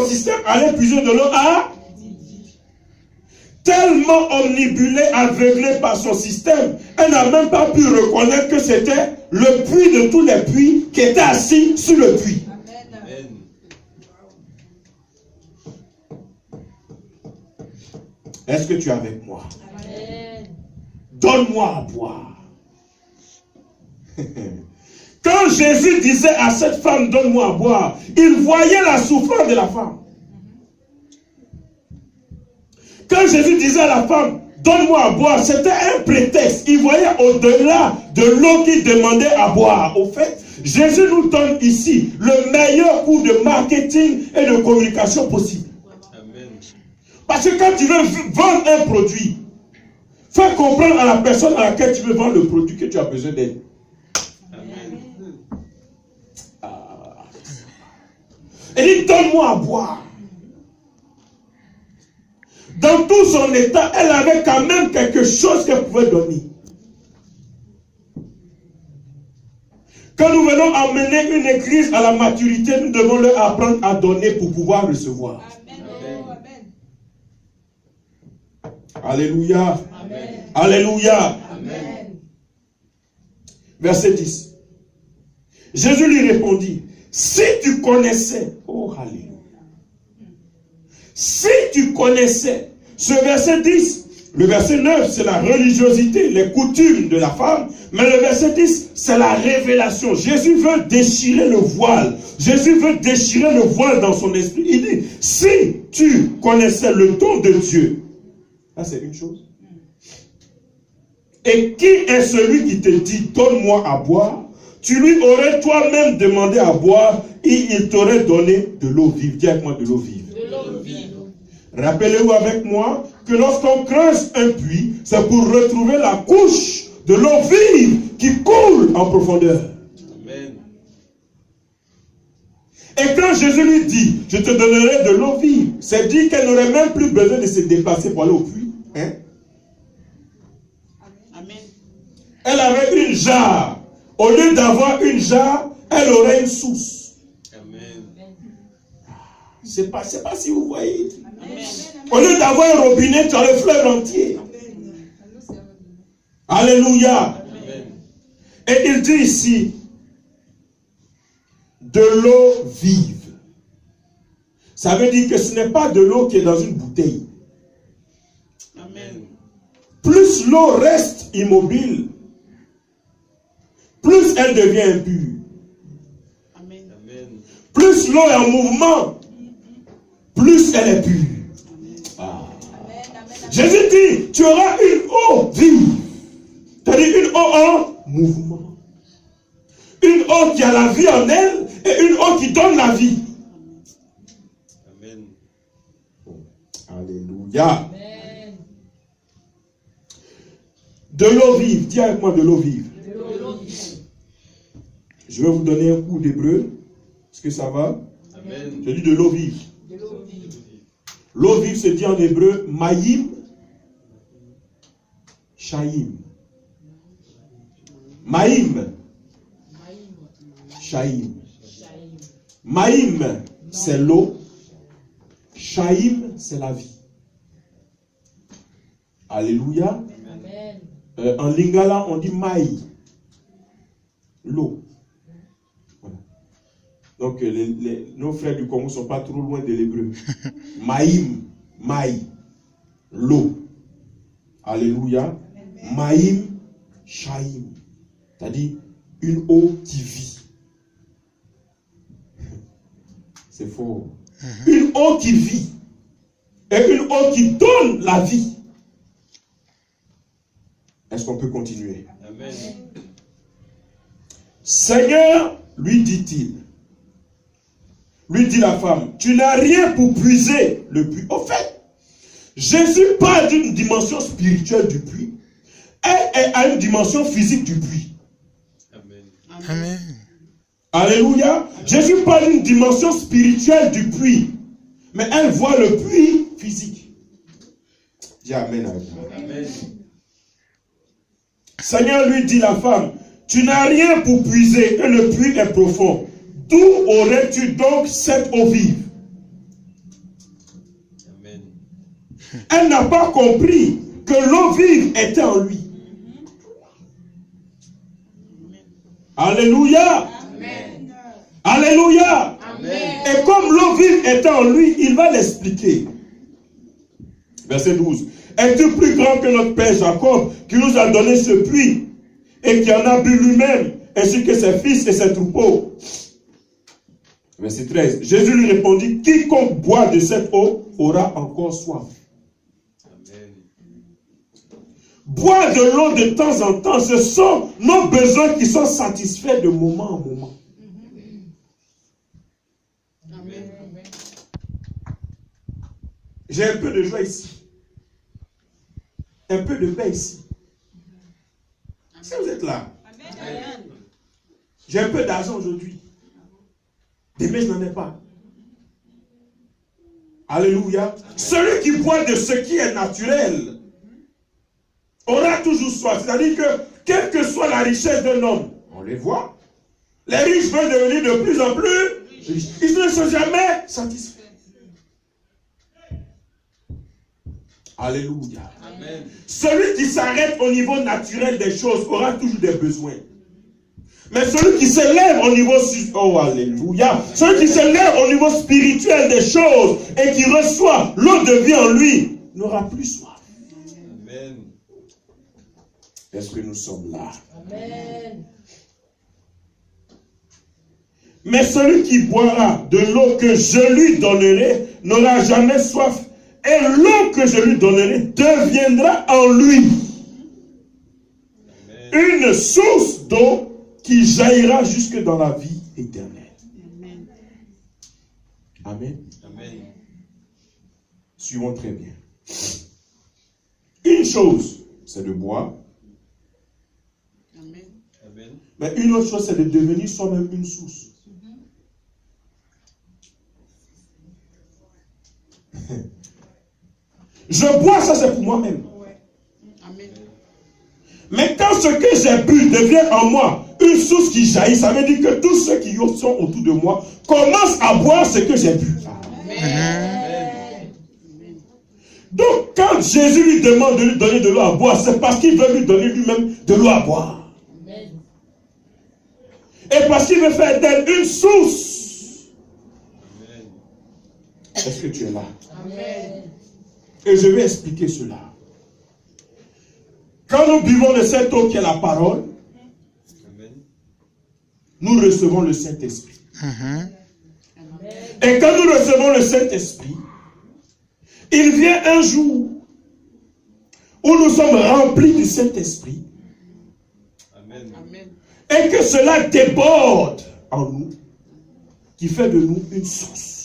système allait puiser de l'eau à... Tellement omnibulée, aveuglée par son système, elle n'a même pas pu reconnaître que c'était le puits de tous les puits qui était assis sur le puits. Amen. Est-ce que tu es avec moi? Amen. Donne-moi à boire. Quand Jésus disait à cette femme, donne-moi à boire, il voyait la souffrance de la femme. Quand Jésus disait à la femme, donne-moi à boire, c'était un prétexte. Il voyait au-delà de l'eau qu'il demandait à boire. Au fait, Jésus nous donne ici le meilleur coup de marketing et de communication possible. Amen. Parce que quand tu veux vendre un produit, fais comprendre à la personne à laquelle tu veux vendre le produit que tu as besoin d'aide. Amen. Elle dit, donne-moi à boire. Dans tout son état, elle avait quand même quelque chose qu'elle pouvait donner. Quand nous venons amener une église à la maturité, nous devons leur apprendre à donner pour pouvoir recevoir. Amen. Alléluia. Amen. Alléluia. Amen. Verset 10. Jésus lui répondit, si tu connaissais, oh alléluia. Si tu connaissais, ce verset 10, le verset 9, c'est la religiosité, les coutumes de la femme, mais le verset 10, c'est la révélation. Jésus veut déchirer le voile. Jésus veut déchirer le voile dans son esprit. Il dit, si tu connaissais le don de Dieu, ça c'est une chose. Et qui est celui qui te dit, donne-moi à boire? Tu lui aurais toi-même demandé à boire et il t'aurait donné de l'eau vive. Dis avec moi, de l'eau vive. De l'eau vive. Rappelez-vous avec moi que lorsqu'on creuse un puits, c'est pour retrouver la couche de l'eau vive qui coule en profondeur. Amen. Et quand Jésus lui dit, je te donnerai de l'eau vive, c'est dit qu'elle n'aurait même plus besoin de se déplacer pour aller au puits. Hein? Amen. Elle avait une jarre. Au lieu d'avoir une jarre, elle aurait une source. Amen. Je ne sais pas si vous voyez. Amen. Au lieu d'avoir un robinet, tu as le fleuve entier. Alléluia. Amen. Et il dit ici, de l'eau vive. Ça veut dire que ce n'est pas de l'eau qui est dans une bouteille. Amen. Plus l'eau reste immobile, plus elle devient impure. Amen. Amen. Plus l'eau est en mouvement, plus elle est pure. Ah. Jésus dit, tu auras une eau vive. C'est-à-dire une eau en mouvement. Une eau qui a la vie en elle et une eau qui donne la vie. Amen. Alléluia. Amen. De l'eau vive. Dis avec moi de l'eau vive. De l'eau vive. Je vais vous donner un cours d'hébreu. Est-ce que ça va? Amen. Je dis de l'eau vive. De l'eau vive. L'eau vive se dit en hébreu Maïm, Shaïm. Maïm, Shaïm. Maïm, c'est l'eau. Shaïm, c'est la vie. Alléluia. Amen. En lingala, on dit maï. L'eau. Voilà. Donc, nos frères du Congo ne sont pas trop loin de l'hébreu. Maïm, maï. L'eau. Alléluia. Maïm, shaïm. C'est-à-dire une eau qui vit. C'est fort. Une eau qui vit. Et une eau qui donne la vie. Est-ce qu'on peut continuer? Amen. Seigneur, lui dit-il. Lui dit la femme, tu n'as rien pour puiser le puits. Au fait, Jésus parle d'une dimension spirituelle du puits. Elle est à une dimension physique du puits. Amen. Amen. Alléluia. Jésus parle d'une dimension spirituelle du puits. Mais elle voit le puits physique. Dis Amen avec moi. Amen. Seigneur, lui dit la femme, tu n'as rien pour puiser et le puits est profond. D'où aurais-tu donc cette eau vive? Elle n'a pas compris que l'eau vive était en lui. Alléluia. Amen. Alléluia. Amen. Et comme l'eau vive était en lui, il va l'expliquer. Verset 12. Es-tu plus grand que notre père Jacob, qui nous a donné ce puits, et qui en a bu lui-même, ainsi que ses fils et ses troupeaux? Verset 13. Jésus lui répondit, quiconque boit de cette eau aura encore soif. Amen. Boire de l'eau de temps en temps, ce sont nos besoins qui sont satisfaits de moment en moment. Amen. J'ai un peu de joie ici. Un peu de paix ici. Si vous êtes là, Amen. j'ai un peu d'argent aujourd'hui. Demain, je n'en ai pas. Alléluia. Celui qui boit de ce qui est naturel aura toujours soif. C'est-à-dire que, quelle que soit la richesse d'un homme, on les voit, les riches veulent devenir de plus en plus riches. Ils ne sont jamais satisfaits. Alléluia. Amen. Celui qui s'arrête au niveau naturel des choses aura toujours des besoins. Mais celui qui s'élève au niveau alléluia, celui qui s'élève au niveau spirituel des choses et qui reçoit l'eau de vie en lui n'aura plus soif. Amen. Est-ce que nous sommes là? Amen. Mais celui qui boira de l'eau que je lui donnerai n'aura jamais soif. Et l'eau que je lui donnerai deviendra en lui une source d'eau qui jaillira jusque dans la vie éternelle. Amen. Amen. Amen. Suivons très bien. Une chose, c'est de boire. Amen. Amen. Mais une autre chose, c'est de devenir soi-même une source. Je bois, ça c'est pour moi-même. Ouais. Amen. Mais quand ce que j'ai bu devient en moi une source qui jaillit, ça veut dire que tous ceux qui sont autour de moi commencent à boire ce que j'ai bu. Amen. Donc quand Jésus lui demande de lui donner de l'eau à boire, c'est parce qu'il veut lui donner lui-même de l'eau à boire. Amen. Et parce qu'il veut faire d'elle une source. Amen. Est-ce que tu es là? Amen. Et je vais expliquer cela. Quand nous buvons de cette eau qui est la parole, Amen. nous recevons le Saint-Esprit. Amen. Et quand nous recevons le Saint-Esprit, il vient un jour où nous sommes remplis du Saint-Esprit Amen. Amen. et que cela déborde en nous, qui fait de nous une source.